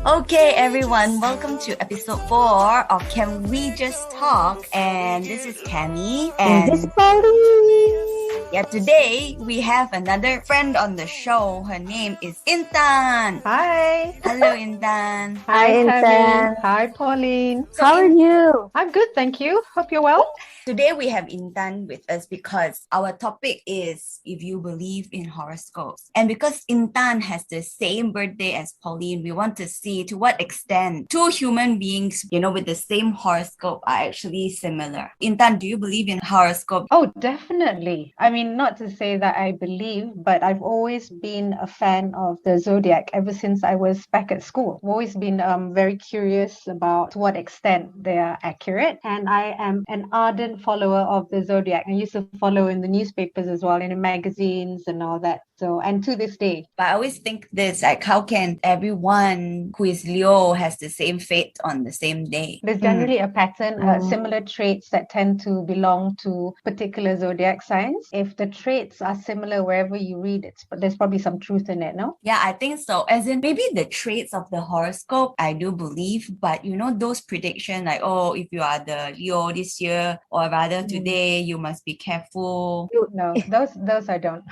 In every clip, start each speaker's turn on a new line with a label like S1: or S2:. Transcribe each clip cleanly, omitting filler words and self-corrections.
S1: Okay, everyone, welcome to episode 4 of Can We Just Talk? And this is Cammy.
S2: And this is Pauline.
S1: Yeah, today we have another friend on the show. Her name is Intan.
S3: Hi.
S1: Hello, Intan.
S2: Hi, Intan.
S3: Tammy. Hi, Pauline.
S2: How are you?
S3: I'm good, thank you. Hope you're well.
S1: Today we have Intan with us because our topic is if you believe in horoscopes. And because Intan has the same birthday as Pauline, we want to see to what extent two human beings, with the same horoscope are actually similar. Intan, do you believe in horoscope?
S3: Oh, definitely. I mean, not to say that I believe, but I've always been a fan of the zodiac ever since I was back at school. I've always been very curious about to what extent they are accurate. And I am an ardent follower of the zodiac. I used to follow in the newspapers as well, in the magazines and all that. So, and to this day.
S1: But I always think this, like, how can everyone who is Leo has the same fate on the same day?
S3: There's generally a pattern, similar traits that tend to belong to particular zodiac signs. If the traits are similar wherever you read it, but there's probably some truth in it, no?
S1: Yeah, I think so. As in, maybe the traits of the horoscope, I do believe, but those predictions like, oh, if you are the Leo this year, or rather today, you must be careful.
S3: No, those I don't.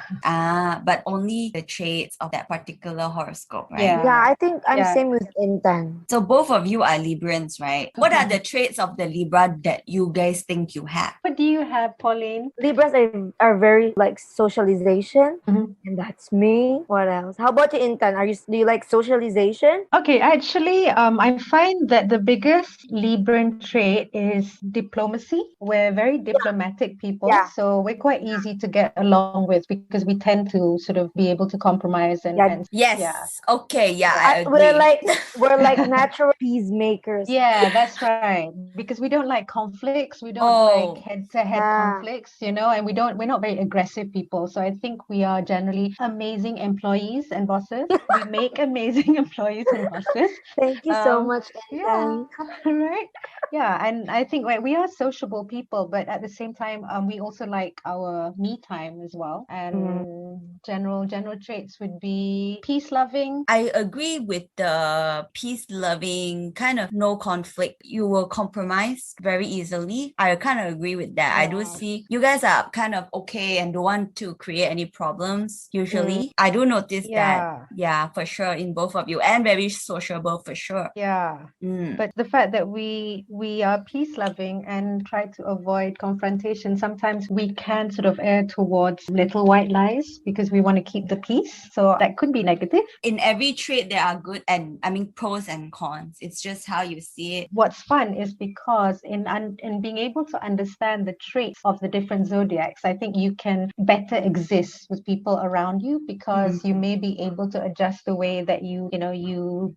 S1: But only the traits of that particular horoscope, right?
S3: Yeah.
S2: Yeah, I think I'm same with Intan.
S1: So both of you are Librans, right? What are the traits of the Libra that you guys think you have?
S3: What do you have, Pauline?
S2: Libras are very like socialization,
S3: Mhm.
S2: and that's me. What else? How about you, Intan? Do you like socialization?
S3: Okay, actually, I find that the biggest Libran trait is diplomacy. We're very diplomatic people,
S2: Yeah.
S3: so we're quite easy to get along with because we tend to sort of be able to compromise and,
S2: Yeah.
S3: and
S1: Yes.
S3: yeah.
S1: Okay, yeah, I agree.
S2: We're like natural peacemakers.
S3: Yeah, that's right. Because we don't like conflicts. We don't
S1: Oh.
S3: like head-to-head
S2: Yeah.
S3: conflicts, and we're not very aggressive people. So I think we are generally amazing employees and bosses. We make amazing employees and bosses.
S2: Thank you so
S3: Um,
S2: much,
S3: Yeah,
S2: Intan.
S3: right. Yeah, and I think we are sociable people, but at the same time, we also like our me time as well. And general traits would be peace loving.
S1: I agree with the peace-loving, kind of no conflict. You will compromise very easily. I kind of agree with that. I do
S3: Yeah.
S1: see you guys are kind of okay and don't want to create any problems usually. I do notice that, for sure, in both of you, and very sociable for sure.
S3: Yeah. But the fact that we are peace loving and try to avoid confrontation, sometimes we can sort of err towards little white lies because we want to keep the peace. So that could be negative.
S1: In every trait, there are good and pros and cons. It's just how you see it.
S3: What's fun is because in being able to understand the traits of the different zodiacs, I think you can better exist with people around you because you may be able to adjust the way that you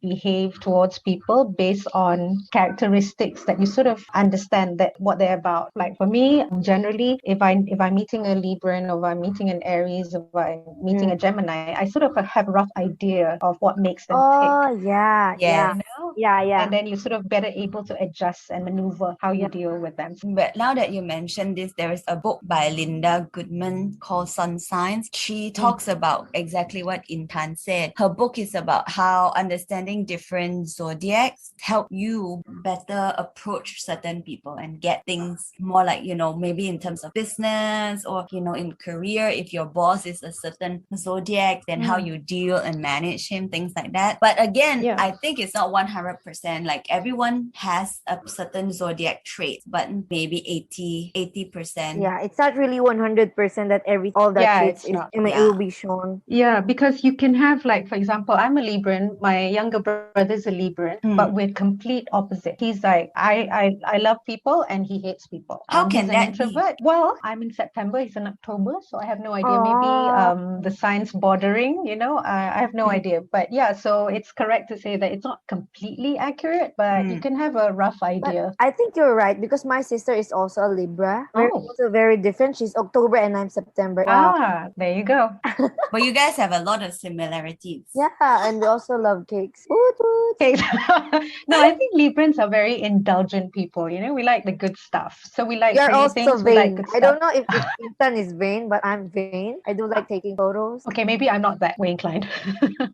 S3: behave towards people based on characteristics that you sort of understand that what they're about. Like for me, generally, if I'm meeting a Libran, or if I'm meeting an Aries, or if I'm meeting a Gemini, I sort of have a rough idea of what makes them tick.
S2: Oh, yeah.
S1: Yes.
S2: Yeah.
S3: And then you're sort of better able to adjust and maneuver how you deal with them.
S1: But now that you mentioned this, there is a book by Linda Goodman called Sun Signs. She talks about exactly what Intan said. Her book is about how understanding different zodiacs help you better approach certain people and get things more like, maybe in terms of business or, in career, if your boss is a certain zodiac, then how you deal and manage him, things like that. But again, I think it's not 100%. Like everyone has a certain zodiac trait, but maybe 80%.
S2: Yeah, it's not really 100% that all that traits
S3: it's not.
S2: it will be shown.
S3: Yeah, because you can have, like, for example, I'm a Libran, my younger brother's a Libran, but we're complete opposite. He's like, I love people and he hates people.
S1: How can
S3: he's
S1: that
S3: an introvert?
S1: be?
S3: Well, I'm in September, he's in October, so I have no idea.
S2: Aww.
S3: Maybe the signs bordering, I have no idea. But yeah, so it's correct to say that it's not completely accurate, but you can have a rough idea.
S2: But I think you're right because my sister is also a Libra. We're
S3: Oh.
S2: also very different. She's October and I'm September.
S3: Ah, there you go.
S1: But you guys have a lot of similarities.
S2: Yeah, and we also love cakes. Woot woot.
S3: Okay. No, I think Librans are very indulgent people. We like the good stuff. So we like
S2: You're
S3: pretty
S2: also
S3: things. We like
S2: vain.
S3: good
S2: I don't
S3: stuff.
S2: know if Intan is vain, but I'm vain. I do like taking photos.
S3: Okay, maybe I'm not that way inclined.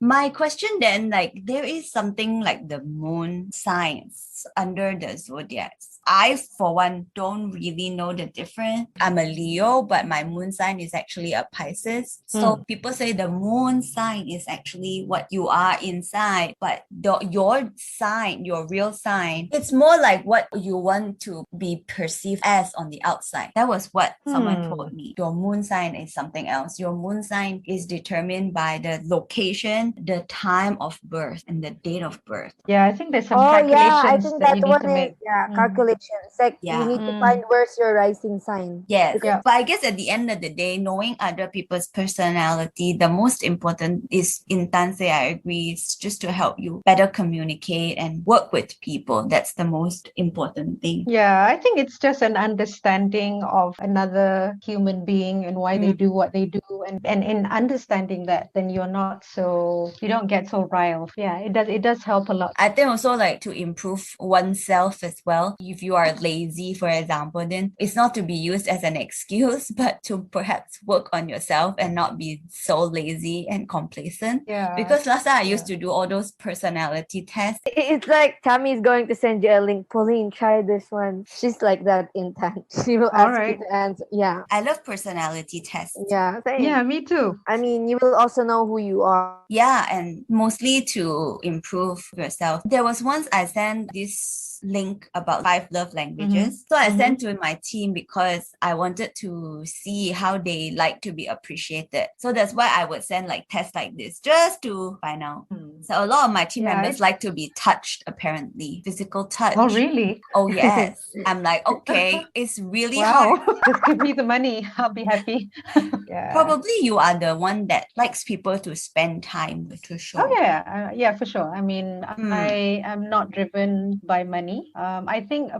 S1: My question then, like, there is something like the moon signs under the zodiacs. I, for one, don't really know the difference. I'm a Leo, but my moon sign is actually a Pisces. So people say the moon sign is actually what you are inside, but your sign, your real sign, it's more like what you want to be perceived as on the outside. That was what someone told me. Your moon sign is something else. Your moon sign is determined by the location, the time of birth, and the date of birth.
S3: Yeah, I think there's some
S2: Oh yeah, I
S3: calculations
S2: think
S3: that
S2: that
S3: you need
S2: one
S3: to
S2: is
S3: make.
S2: calculations. Like you
S1: Yeah.
S2: need to find where's your rising sign.
S1: Yes,
S3: Yeah.
S1: but I guess at the end of the day, knowing other people's personality, the most important is, Intan say, I agree, is just to help you better communicate and work with people. That's the most important thing.
S3: Yeah, I think it's just an understanding of another human being and why they do what they do. And in understanding that, then you don't get so riled. Yeah, it does help a lot.
S1: I think also like to improve oneself as well. If you are lazy, for example, then it's not to be used as an excuse, but to perhaps work on yourself and not be so lazy and complacent.
S3: Yeah.
S1: Because last time I used to do all those personality tests.
S2: It's like Tammy is going to send you a link. Pauline, try this one. She's like that in time. She will
S3: All
S2: ask you
S3: right.
S2: to answer. Yeah.
S1: I love personality tests.
S2: Yeah. Same.
S3: Yeah, me too.
S2: I mean, you will also know who you are.
S1: Yeah, and mostly to improve yourself. There was once I sent this link about 5 love languages. So I sent to my team because I wanted to see how they like to be appreciated. So that's why I would send like tests like this just to find out. So a lot of my team members like to be touched, apparently. Physical touch.
S3: Oh, really?
S1: Oh, yes. I'm like, okay, it's really
S3: Wow.
S1: hard.
S3: Just give me the money. I'll be happy. Yeah.
S1: Probably you are the one that likes people to spend time with, to show.
S3: Oh yeah, yeah, for sure. I mean, I am not driven by money. I think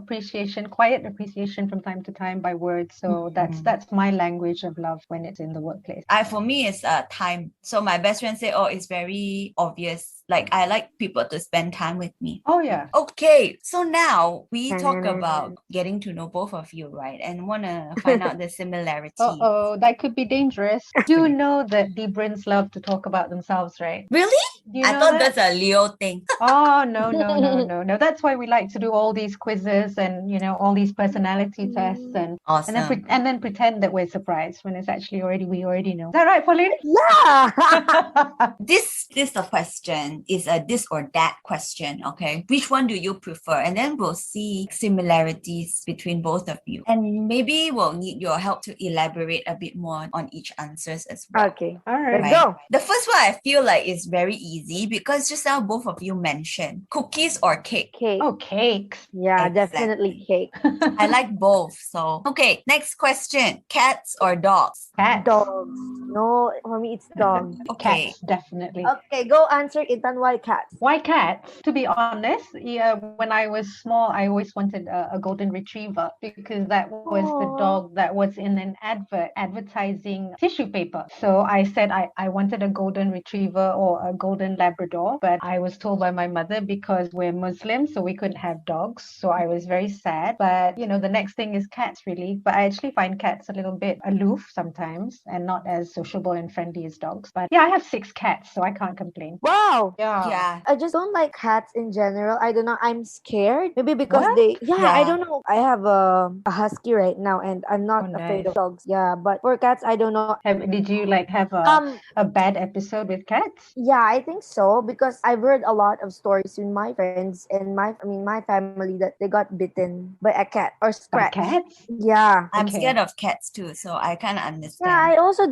S3: quiet appreciation from time to time by words. So that's my language of love when it's in the workplace.
S1: For me, it's time. So my best friend said, oh, it's very obvious. Like, I like people to spend time with me.
S3: Oh yeah.
S1: Okay, so now we talk about getting to know both of you, right? And want to find out the similarity.
S3: Oh, that could be dangerous. You know that Librans love to talk about themselves, right?
S1: Really?
S3: Do you
S1: I
S3: know
S1: thought
S3: that?
S1: that's a Leo thing.
S3: Oh, no. That's why we like to do all these quizzes and, all these personality tests and
S1: Awesome.
S3: and then pretend that we're surprised when it's actually we already know. Is that right, Pauline?
S2: Yeah.
S1: This question is a this or that question, okay? Which one do you prefer? And then we'll see similarities between both of you. And maybe we'll need your help to elaborate a bit more on each answers as well.
S2: Okay.
S3: All right.
S2: Let's go.
S1: The first one I feel like is very easy because just now both of you mentioned cookies or cake.
S2: Cake.
S3: Oh, cakes.
S2: Yeah,
S1: Exactly.
S2: definitely cake.
S1: I like both. So, okay, next question. Cats or dogs?
S3: Cats.
S2: Dogs. No, for me it's dogs.
S1: Okay.
S3: Cats, definitely.
S2: Okay, go answer Intan. Why cats?
S3: Why cats? To be honest, when I was small, I always wanted a golden retriever because that was the dog that was in an advertising tissue paper. So I said I wanted a golden retriever or a golden Labrador, but I was told by my mother because we're Muslim, so we couldn't have dogs. So I was very sad. But the next thing is cats, really. But I actually find cats a little bit aloof sometimes and not as sociable and friendly as dogs. But yeah, I have 6 cats, so I can't complain.
S2: Wow.
S1: Yeah.
S2: I just don't like cats in general. I don't know. I'm scared. Maybe because
S3: What?
S2: I don't know. I have a husky right now and I'm not afraid of dogs. Yeah, but for cats, I don't know.
S3: Did you have a bad episode with cats?
S2: Yeah, I think so because I've heard a lot of stories with my friends and my family that they got bitten by a cat or
S3: By
S2: scratched.
S3: cats?
S2: Yeah.
S1: I'm
S3: Okay.
S1: scared of cats too, so I kind of understand.
S2: Yeah, I also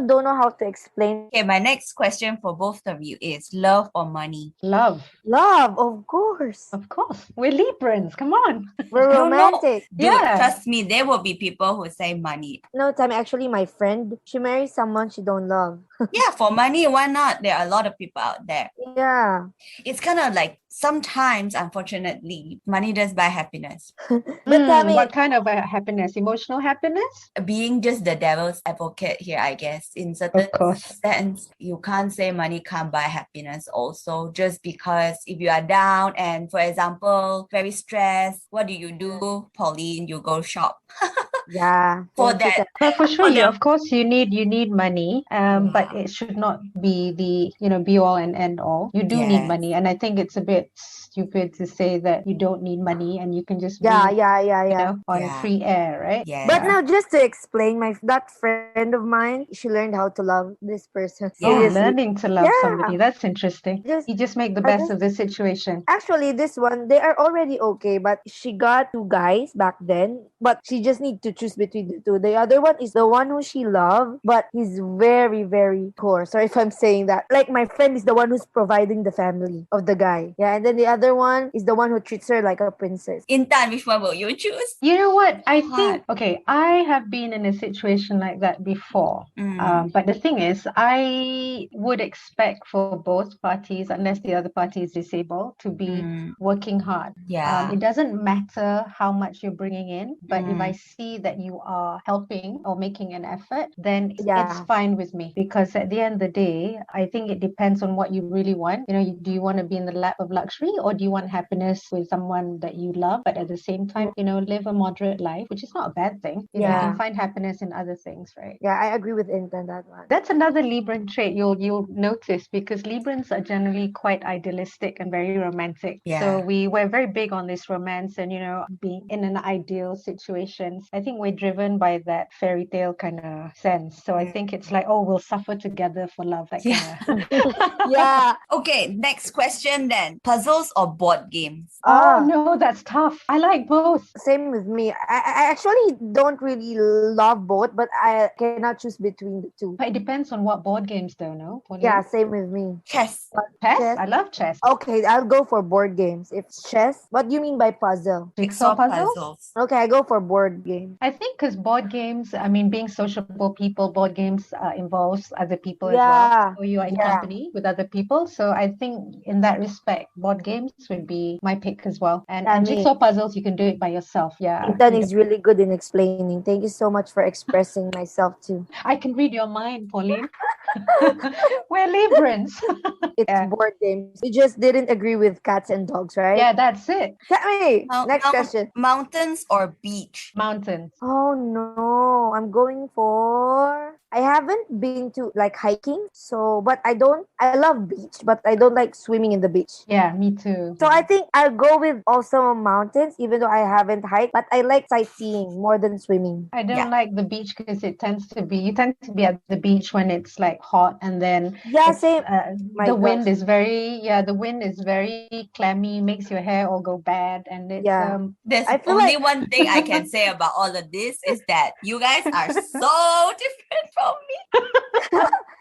S2: don't know how to explain.
S1: Okay, my next question for both of you is love or money?
S3: Love.
S2: Love, of course.
S3: Of course. We're Librans. Come on.
S2: We're
S1: No,
S2: romantic.
S1: Dude,
S3: Yeah.
S1: trust me, there will be people who say money.
S2: No time. Actually, my friend, she marries someone she don't love.
S1: Yeah, for money, why not? There are a lot of people out there.
S2: Yeah.
S1: It's kind of like sometimes, unfortunately, money does buy happiness.
S2: But Tammy,
S3: What kind of happiness? Emotional happiness?
S1: Being just the devil's advocate here, I guess, in certain
S3: course.
S1: sense, you can't say money can't buy happiness also, just because if you are down and, for example, very stressed, what do? Pauline, you go shop.
S2: Yeah.
S1: For
S2: Thank you,
S1: that.
S3: But for sure,
S1: For the
S3: of course, you need money, but
S1: Yeah.
S3: it should not be the be all and end all. You do need
S1: Yes.
S3: money, and I think it's a bit stupid to say that you don't need money and you can just
S2: Yeah,
S3: be
S2: yeah, yeah, yeah.
S3: on
S1: Yeah.
S3: free air, right?
S2: But
S1: Yes.
S2: now, just to explain, that friend of mine, she learned how to love this person.
S3: Oh,
S1: Yeah.
S2: Seriously.
S3: learning to love
S2: Yeah.
S3: somebody. That's interesting.
S2: Just,
S3: You just make the
S2: I
S3: best
S2: just
S3: of the situation.
S2: Actually, this one, they are already okay, but she got two guys back then, but she just need to choose between the two. The other one is the one who she loved, but he's very, very poor. Sorry if I'm saying that. Like, my friend is the one who's providing the family of the guy. Yeah, and then the other one is the one who treats her like a princess.
S1: Intan, which one will you choose?
S3: You know what? I
S1: Hard.
S3: think, okay, I have been in a situation like that before. But the thing is, I would expect for both parties, unless the other party is disabled, to be working hard.
S1: Yeah.
S3: It doesn't matter how much you're bringing in, but if I
S1: Mm.
S3: see that you are helping or making an effort, then it's
S2: Yeah.
S3: fine with me. Because at the end of the day, I think it depends on what you really want. Do you want to be in the lap of luxury, or do you want happiness with someone that you love, but at the same time, live a moderate life, which is not a bad thing. You
S2: Yeah.
S3: can find happiness in other things, right?
S2: Yeah, I agree with Intan that one.
S3: That's another Libran trait you'll notice, because Librans are generally quite idealistic and very romantic.
S1: Yeah.
S3: So we're very big on this romance and being in an ideal situation. I think we're driven by that fairy tale kind of sense. So I think it's like, oh, we'll suffer together for love, that
S1: Yeah.
S3: kind of.
S2: Yeah.
S1: Okay, next question then. Puzzles or board games?
S3: Oh
S2: Ah,
S3: no, that's tough. I like both.
S2: same with me. I actually don't really love both, but I cannot choose between the two.
S3: But it depends on what board games, though, no? Pauline?
S2: Yeah, same with me.
S1: Chess.
S2: But
S3: Chess?
S2: chess.
S3: I love chess.
S2: Okay, I'll go for board games. If chess, what do you mean by puzzle?
S3: Jigsaw puzzles?
S1: puzzles.
S2: Okay, I go for board games.
S3: I think because board games, I mean, being sociable people, board games involves other people as well.
S2: Yeah,
S3: So you are in
S2: yeah.
S3: company with other people. So I think in that respect, board games would be my pick as well. And
S2: Yeah, me.
S3: jigsaw puzzles, you can do it by yourself. Yeah.
S2: Intan is really good in explaining. Thank you so much for expressing myself too.
S3: I can read your mind, Pauline. We're Librans.
S2: It's
S3: Yeah.
S2: board games. You just didn't agree with cats and dogs, right?
S3: Yeah, that's it.
S2: Tell me. Next question.
S1: Mountains or beach?
S3: Mountains.
S2: Oh no, I'm going for. I haven't been to like hiking, but I love beach, but I don't like swimming in the beach.
S3: Yeah, me too.
S2: So I think I'll go with also mountains, even though I haven't hiked, but I like sightseeing more than swimming.
S3: I don't
S1: Yeah.
S3: like the beach because you tend to be at the beach when it's like hot, and then
S2: Yeah,
S3: it's,
S2: same. My
S3: the wind
S2: gosh.
S3: is very clammy, makes your hair all go bad, and it's
S2: Yeah.
S1: There's
S2: I feel
S1: only
S2: like-
S1: one thing I can say about all of this is that you guys are so different from me.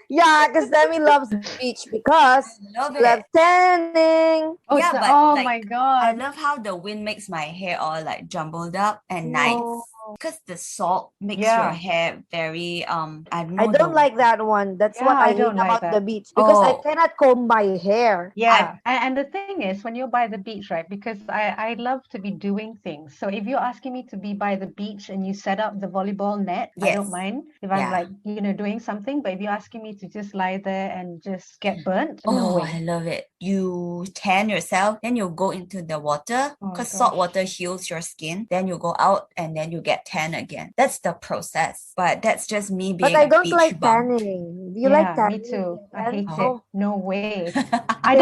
S2: Yeah, because Demi loves beach because
S1: I love
S2: she loves
S1: it.
S2: tanning.
S3: oh,
S1: Yeah,
S3: so-
S1: but,
S3: oh
S1: like,
S3: my
S1: I
S3: god.
S1: love how the wind makes my hair all like jumbled up and nice.
S2: Oh.
S1: Because the salt makes
S3: Yeah.
S1: your hair very I don't know.
S2: I don't like that one. That's what
S3: Yeah,
S2: I
S3: I
S2: hate
S3: don't like
S2: about
S3: that.
S2: the beach because I
S1: Oh.
S2: cannot comb my hair.
S3: Yeah, and the thing is, when you're by the beach, right? Because I love to be doing things. So if you're asking me to be by the beach and you set up the volleyball net, I don't
S1: Yes.
S3: mind if I'm
S1: Yeah.
S3: like doing something. But if you're asking me to just lie there and just get burnt,
S1: Oh,
S3: no
S1: I
S3: way.
S1: love it. You tan yourself, then you go into the water
S3: Oh,
S1: because
S3: gosh.
S1: salt water heals your skin. Then you go out and then you get tan again. That's the process. But that's just me being
S2: But I
S1: a
S2: don't
S1: beach
S2: like
S1: bum.
S2: tanning. Do you like
S3: Yeah, me
S2: tanning?
S3: too. I
S2: Intan?
S3: hate it.
S2: Oh,
S3: No way. I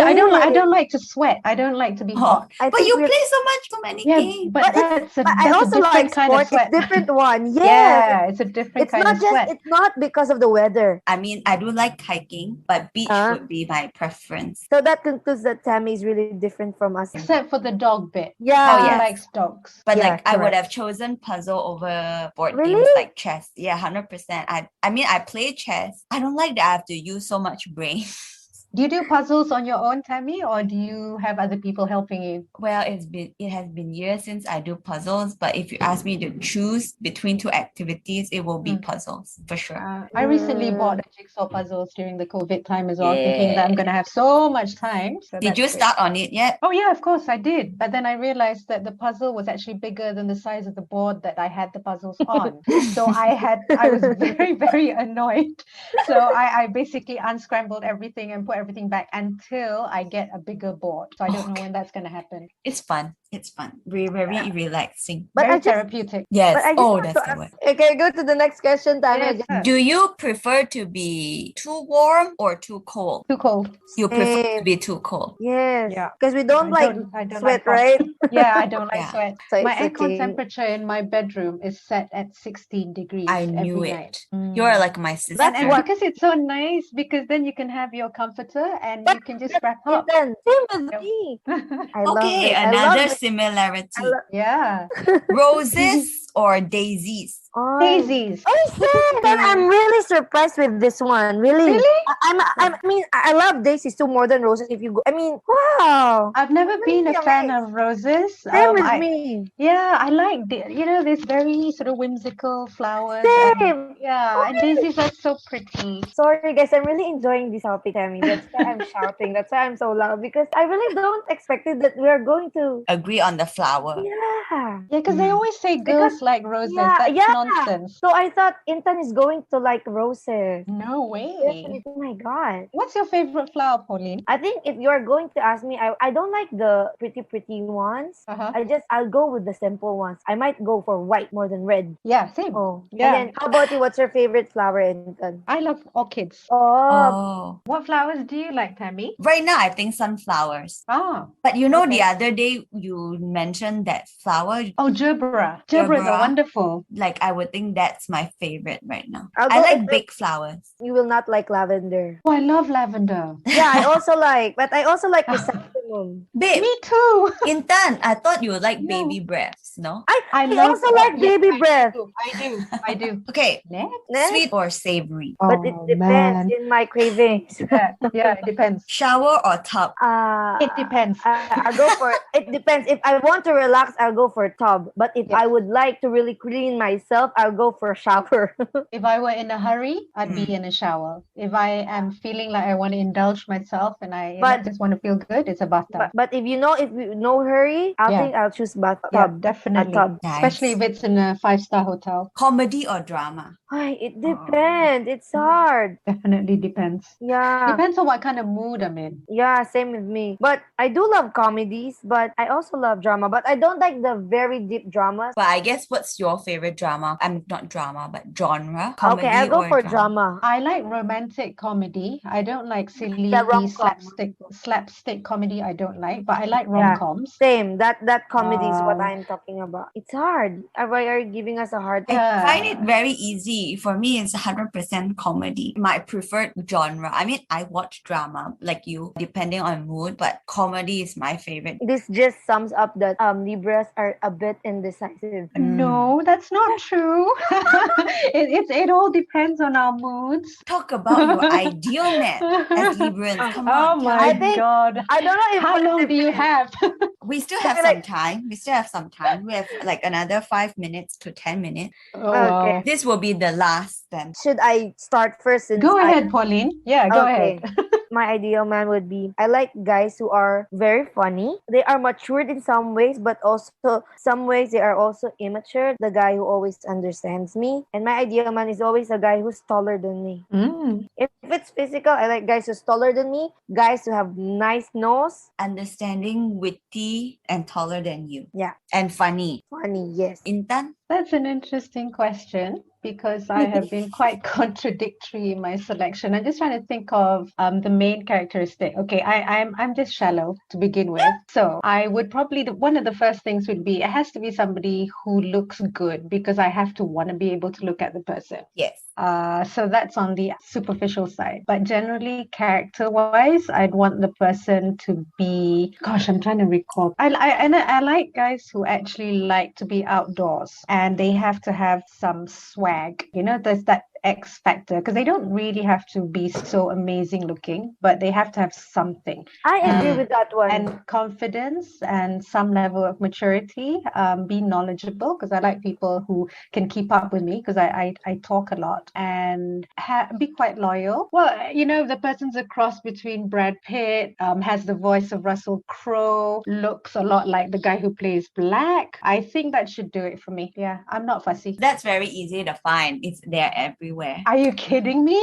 S3: don't like to sweat. I don't like to be
S1: Oh,
S3: hot.
S2: I
S1: but
S2: think
S1: you
S2: we're.
S1: play so many
S3: Yeah,
S1: games.
S3: but
S2: But
S3: that's a
S2: I also
S3: different
S2: like
S3: kind of
S2: sport.
S3: sweat.
S2: It's different one. Yes.
S3: Yeah, it's a different
S2: It's
S3: kind
S2: not
S3: of
S2: just.
S3: sweat.
S2: It's not because of the weather.
S1: I mean, I do like hiking, but beach would be my preference.
S2: So that concludes that Tammy is really different from us.
S3: Except for the dog bit.
S2: Yeah.
S3: He
S1: yes.
S3: likes dogs.
S1: But
S2: Yeah,
S1: like I would
S2: correct.
S1: have chosen puzzle over board
S2: Really?
S1: games like chess. Yeah, 100%. I mean I play chess. I don't like that I have to use so much brain.
S3: Do you do puzzles on your own, Tammy, or do you have other people helping you?
S1: Well, it has been years since I do puzzles, but if you ask me to choose between two activities, it will be puzzles for sure.
S3: I recently bought a jigsaw puzzles during the COVID time as well, thinking that I'm going to have so much time. So
S1: Did
S3: that's
S1: you
S3: great.
S1: start on it yet?
S3: Oh yeah, of course I did. But then I realized that the puzzle was actually bigger than the size of the board that I had the puzzles on. So I was very, very annoyed. So I basically unscrambled everything and put everything back until I get a bigger board. So I don't know when that's going to happen.
S1: It's fun. It's fun. Very relaxing.
S2: But
S3: Very
S2: I just
S3: therapeutic.
S1: Yes.
S2: but I just
S1: Oh,
S2: want
S1: that's
S2: to
S1: the
S2: ask.
S1: word.
S2: Okay, go to the next question, Tammy.
S3: Yes.
S1: Do you prefer to be too warm or too cold?
S3: Too cold.
S1: You prefer to
S2: Same.
S1: be too cold.
S2: Yes.
S3: Yeah.
S2: Because we don't
S3: I
S2: like
S3: don't
S2: sweat,
S3: like hot.
S2: right?
S3: Yeah, I don't like
S1: Yeah.
S3: sweat.
S2: So
S3: My
S2: it's
S3: aircon
S2: okay.
S3: temperature in my bedroom is set at 16 degrees
S1: I knew
S3: every
S1: it.
S3: night.
S1: You are like my sister.
S2: That's
S3: And
S2: what-
S3: because it's so nice, because then you can have your comforter and you can just wrap up.
S2: Intan, same with
S3: Yep.
S2: me. I love
S1: Okay,
S2: it. I
S1: another
S2: love it.
S1: similarity.
S3: Yeah.
S1: Roses or daisies?
S2: Oh,
S3: Daisies.
S2: I see. Then I'm really surprised with this one. Really,
S3: Really?
S2: I mean, I love daisies too more than roses. If you go, I mean, wow.
S3: I've never been a
S2: Really
S3: fan
S2: amazed.
S3: of roses.
S2: Same with me.
S3: Yeah, I like these very sort of whimsical flowers. And,
S2: Same.
S3: yeah, and daisies are so pretty.
S2: Sorry, guys. I'm really enjoying this topic, Tammy. That's why I'm shouting. That's why I'm so loud because I really don't expected that we are going to.
S1: Agree on the flower.
S2: Yeah.
S3: Yeah, because they always say girls like roses. That's nonsense.
S2: So I thought Intan is going to like roses.
S3: No way.
S2: Definitely. Oh my god.
S3: What's your favorite flower, Pauline?
S2: I think if you're going to ask me, I don't like the pretty ones.
S3: Uh-huh.
S2: I'll go with the simple ones. I might go for white more than red.
S3: Yeah, same.
S2: Oh.
S3: Yeah.
S2: And then how about you? What's your favorite flower, Intan?
S3: I love orchids.
S2: Oh.
S1: Oh.
S3: What flowers do you like, Tammy?
S1: Right now, I think sunflowers.
S3: Ah.
S1: But you know, the
S3: Okay.
S1: other day you mentioned that flower.
S3: Oh, gerbera. Gerberas
S1: Gerbera.
S3: are wonderful.
S1: Like, I would think that's my favorite right now.
S2: I'll
S1: I
S2: go
S1: like
S2: if
S1: big flowers.
S2: You will not like lavender.
S3: Oh, I love lavender.
S2: Yeah, I also like, but I also like chrysanthemum.
S1: Babe,
S3: Me too.
S1: Intan, I thought you would like
S3: No.
S1: baby breaths, no?
S2: I also like baby breath.
S3: I do.
S1: Okay,
S3: Next.
S2: Next.
S1: sweet or savory?
S2: But it depends in my cravings.
S3: Yeah, it depends.
S1: Shower or tub?
S3: It depends.
S2: I'll go for it depends. If I want to relax, I'll go for tub. But if
S3: Yeah.
S2: I would like to really clean myself, I'll go for shower.
S3: If I were in a hurry, I'd be in a shower. If I am feeling like I want to indulge myself and I
S2: But-
S3: just want to feel good, it's a bathtub.
S2: but if you no hurry, I
S3: Yeah.
S2: think I'll choose
S3: Yeah,
S2: bathtub.
S3: definitely.
S2: tub.
S1: Nice.
S3: Especially if it's in a 5-star hotel.
S1: Comedy or drama?
S2: Ay, it depends. It's hard.
S3: Definitely depends.
S2: Yeah.
S3: Depends on what kind of mood I'm in.
S2: Yeah, same with me. But I do love comedies, but I also love drama. But I don't like the very deep dramas.
S1: But I guess what's your favorite drama? I'm not drama, but genre. Comedy
S2: Okay, I'll go
S1: or
S2: for drama.
S3: I like romantic comedy. I don't like silly
S2: The rom-com.
S3: slapstick comedy. I don't like, but I like
S2: Yeah.
S3: rom-coms.
S2: Same. That comedy is what
S3: Um,
S2: I'm talking about. It's hard. Why are you giving us a hard
S1: I
S2: time?
S1: find it very easy. For me, it's 100% comedy. My preferred genre. I mean, I watch drama like you, depending on mood, but comedy is my favorite.
S2: This just sums up that Libras are a bit indecisive.
S3: No, that's not true. it all depends on our moods.
S1: Talk about your ideal man as Librans. Come
S3: Oh
S1: on.
S3: my
S2: I think-
S3: God.
S2: I don't know if
S3: How long do you have?
S1: We still have
S2: Like-
S1: some time. We still have some time. We have like another 5 minutes to 10 minutes.
S3: Oh, wow.
S2: Okay.
S1: This will be the last then.
S2: Should I start first? Since
S3: Go
S2: I-
S3: ahead, Pauline. Yeah, go
S2: Okay.
S3: ahead.
S2: My ideal man would be I like guys who are very funny. They are matured in some ways, but also some ways they are also immature. The guy who always understands me. And my ideal man is always a guy who's taller than me.
S3: Mm.
S2: If it's physical, I like guys who's taller than me, guys who have nice nose,
S1: Understanding, witty, and taller than you.
S2: Yeah.
S1: And funny.
S2: funny, yes.
S1: Intan?
S3: That's an interesting question because I have been quite contradictory in my selection. I'm just trying to think of the main characteristic. Okay, I'm just shallow to begin with. So I would probably one of the first things would be it has to be somebody who looks good because I have to want to be able to look at the person.
S1: Yes.
S3: So that's on the superficial side. But generally, character-wise, I'd want the person to be. Gosh, I'm trying to recall. I like guys who actually like to be outdoors, and they have to have some swag. You know, there's that X factor because they don't really have to be so amazing looking, but they have to have something.
S2: I agree with that one.
S3: And confidence and some level of maturity, be knowledgeable because I like people who can keep up with me because I talk a lot and be quite loyal. Well, you know, the person's a cross between Brad Pitt, has the voice of Russell Crowe, looks a lot like the guy who plays Black. I think that should do it for me. Yeah, I'm not fussy.
S1: That's very easy to find. It's there everywhere. everywhere.
S3: Are you kidding me?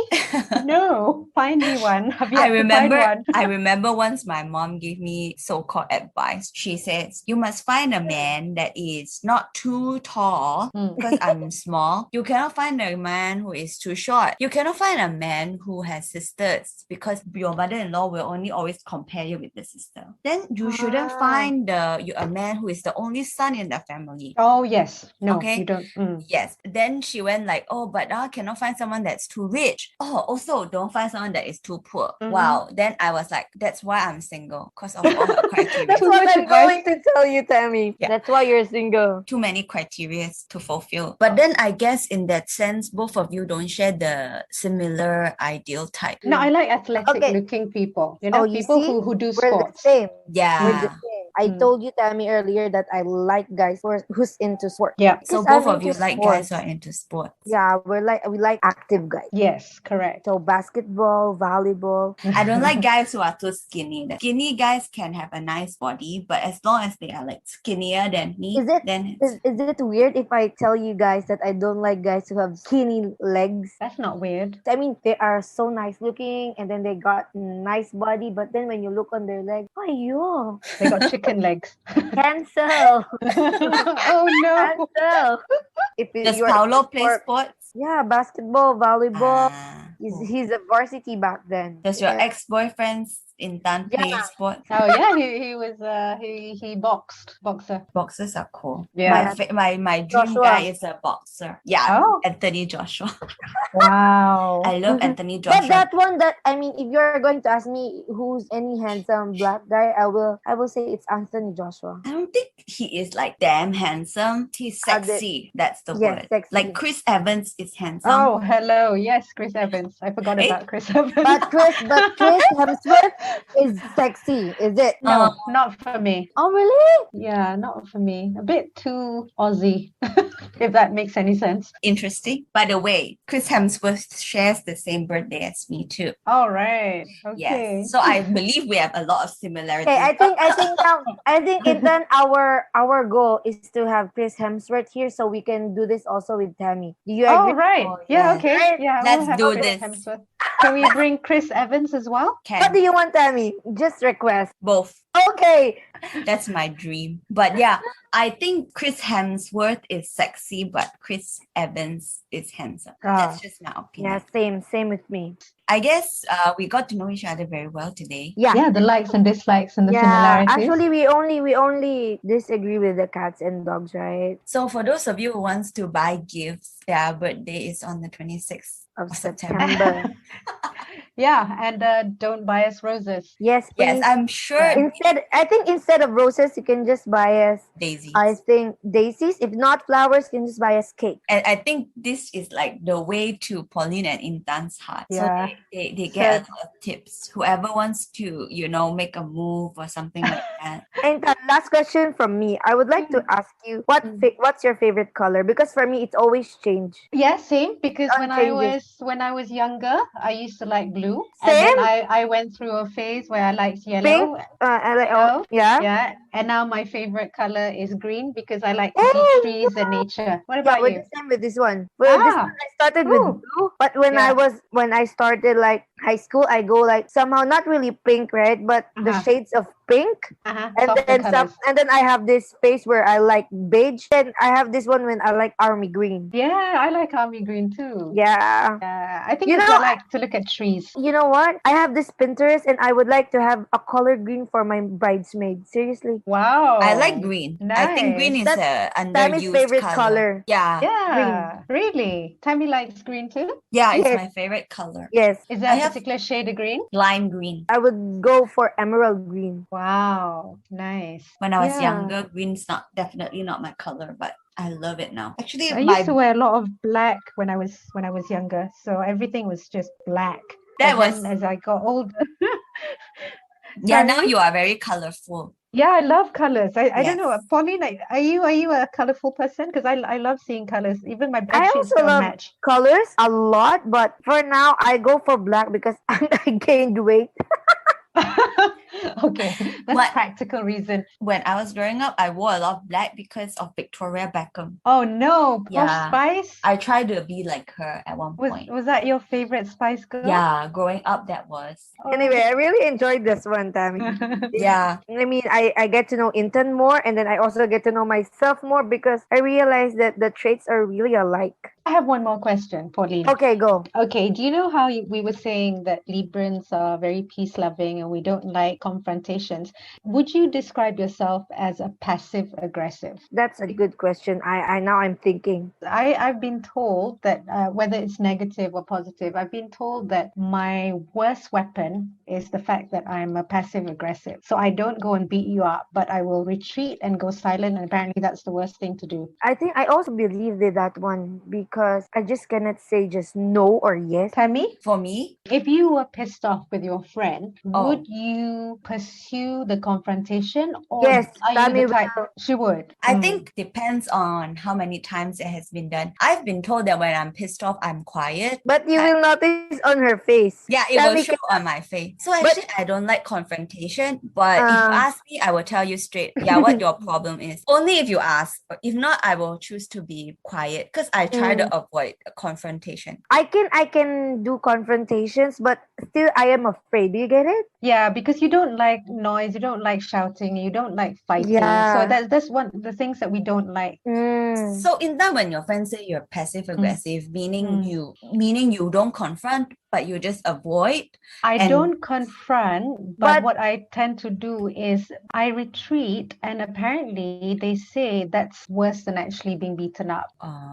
S3: No, find me one. Have yet to find one.
S1: I remember once my mom gave me so-called advice. She says, you must find a man that is not too tall because I'm small. You cannot find a man who is too short. You cannot find a man who has sisters because your mother-in-law will only always compare you with the sister. Then you shouldn't find a man who is the only son in the family.
S3: Oh, yes. No,
S1: Okay.
S3: you don't.
S1: Yes. Then she went like, oh, but I cannot find someone that's too rich. Oh, also don't find someone that is too poor. Wow. Then I was like, that's why I'm single because of all her criteria.
S2: That's
S3: Too
S2: what
S3: much
S2: I'm
S3: advice.
S2: going to tell you, Tammy.
S1: Yeah.
S2: That's why you're single.
S1: Too many criteria to fulfill. But then I guess in that sense, both of you don't share the similar ideal type.
S3: No, I like athletic
S2: Okay.
S3: looking people. You
S2: Oh,
S3: know,
S2: you
S3: people
S2: see?
S3: who do
S2: We're the
S3: sports.
S2: same. We're the
S1: Yeah.
S2: same. I told you, Tammy, earlier that I like guys who's into sport.
S3: Yeah.
S1: So
S2: Because
S1: both
S2: I'm
S1: of you
S2: into
S1: like guys
S2: sports.
S1: who are into sports.
S2: Yeah, we like active guys.
S3: Yes, correct.
S2: So basketball, volleyball.
S1: I don't like guys who are too skinny. The skinny guys can have a nice body, but as long as they are like skinnier than me, then it's
S2: Is it weird if I tell you guys that I don't like guys who have skinny legs?
S3: That's not weird.
S2: I mean, they are so nice looking and then they got nice body, but then when you look on their legs, ayo,
S3: They got chicken legs.
S2: cancel.
S3: Oh no.
S2: Cancel.
S1: does Paolo play
S2: sport-
S1: sports?
S2: Yeah, basketball, volleyball.
S1: Ah,
S2: He's a varsity back then.
S1: does your
S2: Yeah.
S1: ex-boyfriend's Intan play
S2: Yeah.
S1: sports?
S3: Oh yeah, he was he boxer.
S1: Boxers are cool.
S3: Yeah.
S1: My dream
S2: Joshua.
S1: guy is a boxer. Yeah,
S3: Oh.
S1: Anthony Joshua.
S3: Wow.
S1: I love
S2: Mhm.
S1: Anthony
S2: But
S1: Joshua.
S2: that one, that I mean, if you're going to ask me who's any handsome black guy, I will say it's Anthony Joshua.
S1: I don't think he is like damn handsome. He's
S2: Ah, the-
S1: sexy. That's the
S2: Yes,
S1: word.
S2: sexy.
S1: Like Chris Evans is handsome.
S3: Oh, hello. Yes, Chris Evans. I forgot
S1: Eh?
S3: about Chris Evans.
S2: But Chris Hemsworth is sexy, is it?
S3: No, not for me.
S2: Oh really?
S3: Yeah, not for me. A bit too Aussie, if that makes any sense.
S1: Interesting. By the way, Chris Hemsworth shares the same birthday as me too.
S3: All right. Okay.
S1: Yes. So I believe we have a lot of similarities.
S2: Okay, I think Intan, our goal is to have Chris Hemsworth here so we can do this also with Tammy. Do you
S3: Oh,
S2: agree?
S3: right.
S1: Oh,
S3: yeah,
S1: yeah.
S3: okay.
S2: Right?
S3: Yeah,
S1: Let's
S3: we'll have
S1: do
S3: Chris
S1: this.
S3: Hemsworth. Can we bring Chris Evans as well?
S1: Can
S2: What do you want, Tammy? Just request.
S1: both.
S2: Okay.
S1: That's my dream. But yeah, I think Chris Hemsworth is sexy, but Chris Evans is handsome. That's just my opinion.
S2: Yeah, same with me.
S1: I guess we got to know each other very well today.
S2: Yeah.
S3: Yeah, the likes and dislikes and the
S2: Yeah,
S3: similarities.
S2: actually, we only disagree with the cats and dogs, right?
S1: So for those of you who wants to buy gifts, their birthday is on the 26th
S2: Of
S1: of September.
S2: September.
S3: Yeah, and don't buy us roses.
S2: Yes,
S1: Yes,
S2: please.
S1: I'm sure
S2: I think instead of roses, you can just buy us,
S1: Daisy.
S2: I think, daisies. If not flowers, you can just buy us cake.
S1: And I think this is like the way to Pauline and Intan's heart.
S3: Yeah.
S1: So they get a lot of tips. Whoever wants to, make a move or something like that.
S2: And last question from me. I would like to ask you what's your favorite color? Because for me, it's always changed.
S3: Yeah, same. Because when I was younger, I used to like blue, and then I went through a phase where I liked yellow.
S2: Pink? I like yeah.
S3: Yeah, and now my favorite color is green because I like to see trees and nature. What about
S2: we're
S3: you?
S2: the same with this one. Well, this
S3: Ah.
S2: one I started with
S3: Ooh.
S2: blue, but when I started like high school, I go like somehow not really pink, right? But the
S3: Uh-huh.
S2: shades of pink, and
S3: Softer
S2: then
S3: colours.
S2: and then I have this phase where I like beige, and I have this one when I like army green.
S3: Yeah, I like army green too.
S2: Yeah.
S3: I think
S2: You
S3: it's
S2: know,
S3: I like to look at trees.
S2: You know what? I have this Pinterest, and I would like to have a color green for my bridesmaid. Seriously.
S3: Wow.
S1: I like green. I think green is
S2: That's
S1: a
S2: Tammy's
S1: underused
S2: favorite
S1: color.
S2: color.
S1: Yeah.
S3: Yeah, really. Tammy likes green too.
S1: Yeah, it's
S2: Yes.
S1: my favorite color.
S2: Yes.
S3: Is there
S1: I
S3: a
S1: have-
S3: particular shade of green?
S1: Lime green.
S2: I would go for emerald green.
S3: Wow, nice.
S1: When I was
S2: Yeah.
S1: younger, green's definitely not my color, but I love it now. Actually,
S3: I used to wear a lot of black when I was younger, so everything was just black.
S1: That
S3: But
S1: was-
S3: then as I got older.
S1: yeah, now
S3: Sorry?
S1: you are very colorful.
S3: Yeah, I love colors. I don't know,
S1: Yes.
S3: Pauline. Are you a colorful person? Because I love seeing colors. Even my bed
S2: I
S3: sheets
S2: also
S3: don't
S2: love
S3: match.
S2: colors a lot, but for now I go for black because I gained weight.
S3: Okay, that's
S1: But
S3: practical reason.
S1: when I was growing up, I wore a lot of black because of Victoria Beckham.
S3: Oh no, Posh
S1: Yeah.
S3: Spice.
S1: I tried to be like her at one
S3: Was
S1: point.
S3: was that your favorite Spice Girl?
S1: Yeah, growing up that was.
S3: Oh.
S2: Anyway, I really enjoyed this one, Tammy.
S1: Yeah.
S2: I mean, I get to know Intan more, and then I also get to know myself more because I realized that the traits are really alike.
S3: I have one more question, Pauline.
S2: Okay, go.
S3: Okay, do you know how we were saying that Librans are very peace loving and we don't like confrontations? Would you describe yourself as a passive aggressive?
S2: That's a good question. I now I'm thinking.
S3: I've been told that whether it's negative or positive, I've been told that my worst weapon is the fact that I'm a passive aggressive. So I don't go and beat you up, but I will retreat and go silent. And apparently that's the worst thing to do.
S2: I think I also believe in that one because I just cannot say just no or yes.
S3: Tammy,
S1: For me,
S3: if you were pissed off with your friend,
S1: Oh.
S3: would you pursue the confrontation or
S2: Yes,
S3: are you
S2: Tammy
S3: the type
S2: will.
S3: she would?
S1: I think depends on how many times it has been done. I've been told that when I'm pissed off, I'm quiet.
S2: But you will notice on her face.
S1: Yeah, it will
S2: Tammy
S1: show on my face. So actually, I don't like confrontation. But if you ask me, I will tell you straight, yeah, what your problem is. Only if you ask. If not, I will choose to be quiet because I try to avoid a confrontation.
S2: I can do confrontations, but still I am afraid. Do you get it?
S3: Yeah, because you don't like noise, you don't like shouting, you don't like fighting.
S2: Yeah.
S3: So that's one of the things that we don't like.
S1: So in that, when your friends say you're passive aggressive, meaning you don't confront, but you just avoid.
S3: I
S1: And-
S3: don't confront, but what I tend to do is I retreat, and apparently they say that's worse than actually being beaten up.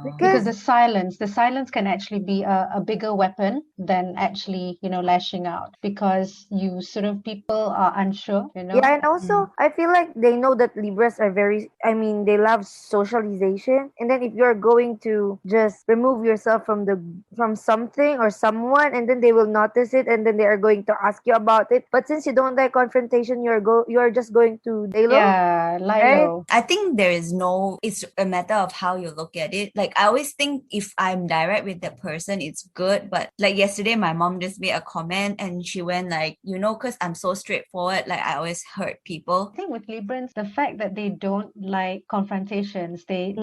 S3: Because the silence can actually be a bigger weapon than actually, lashing out because you sort of people are unsure,
S2: Yeah, and also I feel like they know that Libras are they love socialization. And then if you're going to just remove yourself from something or someone, and then they will notice it, and then they are going to ask you about it. But since you don't like confrontation, you are just going to lay low.
S3: Yeah, lie low.
S1: I think it's a matter of how you look at it. Like I always think if I'm direct with that person, it's good. But like yesterday, my mom just made a comment and she went like, because I'm so straightforward, like I always hurt people.
S3: I think with Librans, the fact that they don't like confrontations, they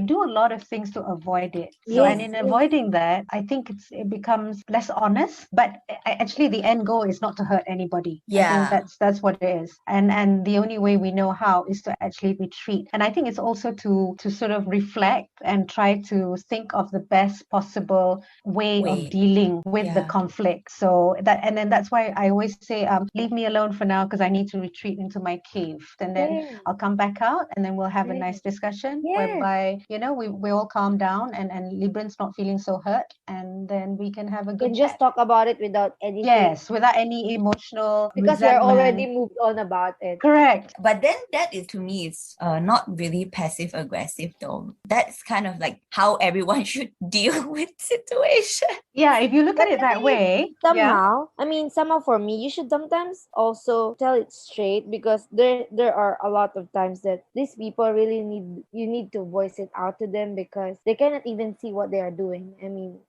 S3: do a lot of things to avoid it. So and in avoiding that, I think it becomes less honest. But actually, the end goal is not to hurt anybody.
S1: Yeah.
S3: I think that's what it is. And the only way we know how is to actually retreat. And I think it's also to sort of reflect and try to think of the best possible way of dealing with the conflict. So that's why I always say, leave me alone for now because I need to retreat into my cave. And then I'll come back out and then we'll have a nice discussion whereby, we all calm down and Libran's not feeling so hurt. And then we can have a good
S2: just talk about it without anything.
S3: Yes, without any emotional
S2: because
S3: resentment.
S2: we're already moved on about it.
S3: Correct.
S1: But then that is to me is not really passive aggressive though. That's kind of like how everyone should deal with situation.
S3: Yeah, if you look at it that way.
S2: Somehow, somehow for me, you should sometimes also tell it straight because there are a lot of times that these people really need to voice it out to them because they cannot even see what they are doing.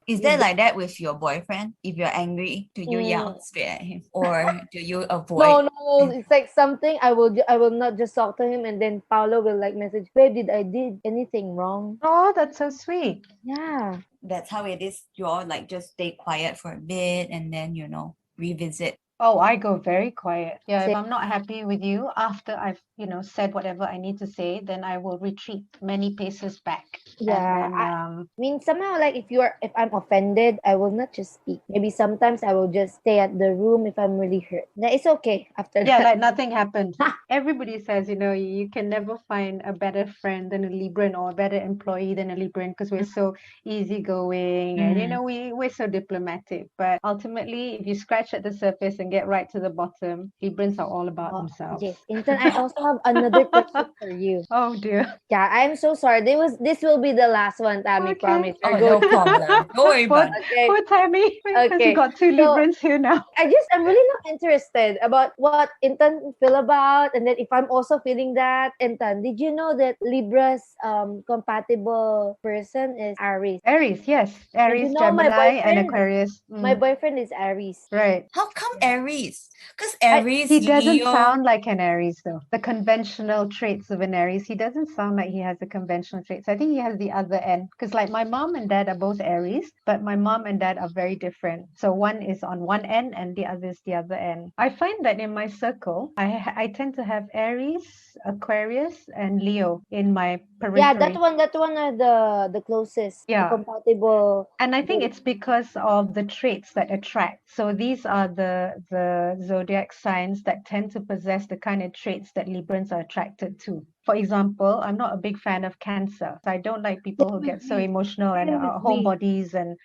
S1: Is that like that with your boyfriend? If you're angry, do you yell straight at him or do you avoid?
S2: No, it's like something I will not just talk to him and then Paolo will like message, babe, did I did anything wrong?
S3: Oh, that's so sweet.
S2: Yeah.
S1: That's how it is. You all like just stay quiet for a bit and then revisit.
S3: Oh, I go very quiet. Yeah,
S2: Same.
S3: if I'm not happy with you after I've, said whatever I need to say, then I will retreat many paces back.
S2: Yeah.
S3: And then,
S2: Somehow like if I'm offended, I will not just speak. Maybe sometimes I will just stay at the room if I'm really hurt. That it's okay after
S3: yeah,
S2: that.
S3: like nothing happened. Everybody says, you can never find a better friend than a Libran or a better employee than a Libran because we're so easygoing and, we're so diplomatic. But ultimately, if you scratch at the surface and get right to the bottom, Librans are all about themselves.
S2: Yes. Intan, I also have another question for you.
S3: Oh dear.
S2: Yeah, I'm so sorry. This will be the last one, Tammy,
S3: Okay.
S2: promise.
S1: Oh, no problem. Don't worry about it.
S2: Okay.
S3: Poor Tammy, because
S2: Okay.
S3: you got two Librans here now.
S2: I'm really not interested about what Intan feel about, and then if I'm also feeling that. Intan, did you know that Libra's compatible person is Aries?
S3: Aries, yes. Aries,
S2: my
S3: Gemini, and
S2: boyfriend-
S3: Aquarius.
S2: My boyfriend is Aries.
S3: Right.
S1: How come Aries. Because Aries,
S3: He doesn't
S1: Leo.
S3: sound like an Aries, though. The conventional traits of an Aries, he doesn't sound like he has the conventional traits. I think he has the other end. Because, like, my mom and dad are both Aries, but my mom and dad are very different. So one is on one end and the other is the other end. I find that in my circle, I tend to have Aries, Aquarius, and Leo in my periphery.
S2: Yeah, that one are the closest, the
S3: Yeah.
S2: compatible.
S3: And I think it's because of the traits that attract. So these are the zodiac signs that tend to possess the kind of traits that Librans are attracted to. For example, I'm not a big fan of Cancer. I don't like people who
S2: Same
S3: get
S2: with
S3: so
S2: me.
S3: emotional and
S2: Same with me.
S3: homebodies and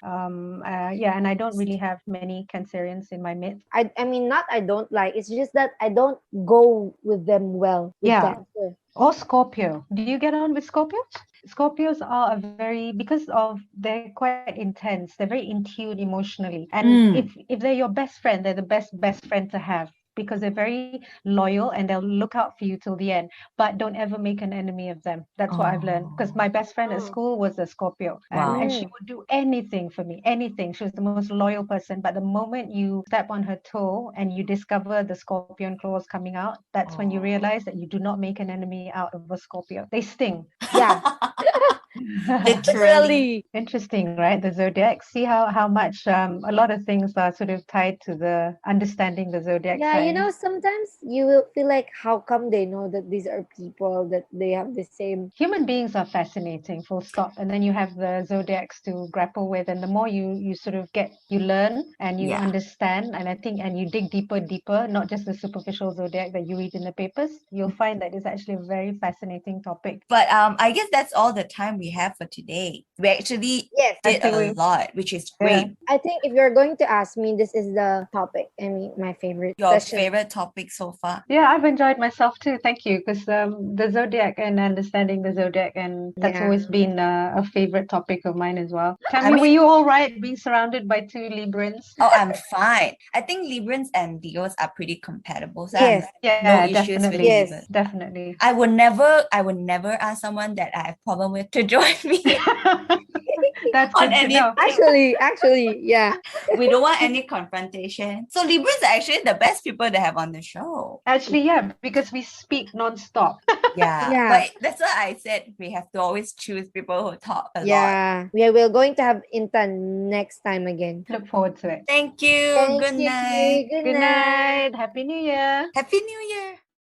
S3: and I don't really have many Cancerians in my midst.
S2: I mean, not I don't like. It's just that I don't go with them well with
S3: Yeah.
S2: Cancer.
S3: Or Scorpio. Do you get on with Scorpios? Scorpios are because of they're quite intense. They're very in tune emotionally. And if they're your best friend, they're the best friend to have because they're very loyal and they'll look out for you till the end. But don't ever make an enemy of them. That's what I've learned. Because my best friend at
S2: Oh.
S3: school was a Scorpio.
S1: Wow.
S3: And she would do anything for me. Anything. She was the most loyal person. But the moment you step on her toe and you discover the scorpion claws coming out, that's when you realize that you do not make an enemy out of a Scorpio. They sting.
S2: Yeah.
S1: Literally.
S3: Interesting, right? The zodiac. See how much a lot of things are sort of tied to the understanding the zodiac
S2: Yeah, you know,
S3: signs.
S2: sometimes you will feel like, how come they know that these are people that they have the same?
S3: Human beings are fascinating, full stop. And then you have the zodiacs to grapple with, and the more you sort of you learn and you
S1: Yeah.
S3: understand, and I think and you dig deeper, not just the superficial zodiac that you read in the papers, you'll find that it's actually a very fascinating topic.
S1: But I guess that's all the time we have for today. We actually
S2: Yes.
S1: did
S3: think
S1: a lot, which is great.
S2: I think if you're going to ask me, this is the topic. I mean, my favorite
S1: Your
S2: session.
S1: favorite topic so far?
S3: Yeah, I've enjoyed myself too. Thank you. Because the zodiac and understanding the zodiac, and that's
S2: Yeah.
S3: always been a favorite topic of mine as well. Tell
S1: I
S3: me, were
S1: mean-
S3: you all right being surrounded by two Librans?
S1: Oh, I'm fine. I think Librans and Leos are pretty compatible. So
S2: Yes.
S1: I have
S3: Yeah,
S1: no issues with
S3: definitely.
S2: Yes.
S1: Libras.
S3: Definitely.
S1: I would never ask someone that I have problem with to join me.
S3: That's
S1: On
S3: good to
S1: any-
S3: know.
S2: Actually, yeah.
S1: We don't want any confrontation. So Librans are actually the best people to have on the show.
S3: Actually, yeah, because we speak non-stop.
S1: Yeah.
S2: Yeah.
S1: But that's what I said. We have to always choose people who talk a lot.
S2: Yeah. We are going to have Intan next time again.
S3: Look forward to it.
S1: Thank you.
S2: Thank
S1: Good
S2: you.
S1: night.
S2: Good
S3: Good
S2: night.
S3: night. Happy New Year.
S1: Happy New Year.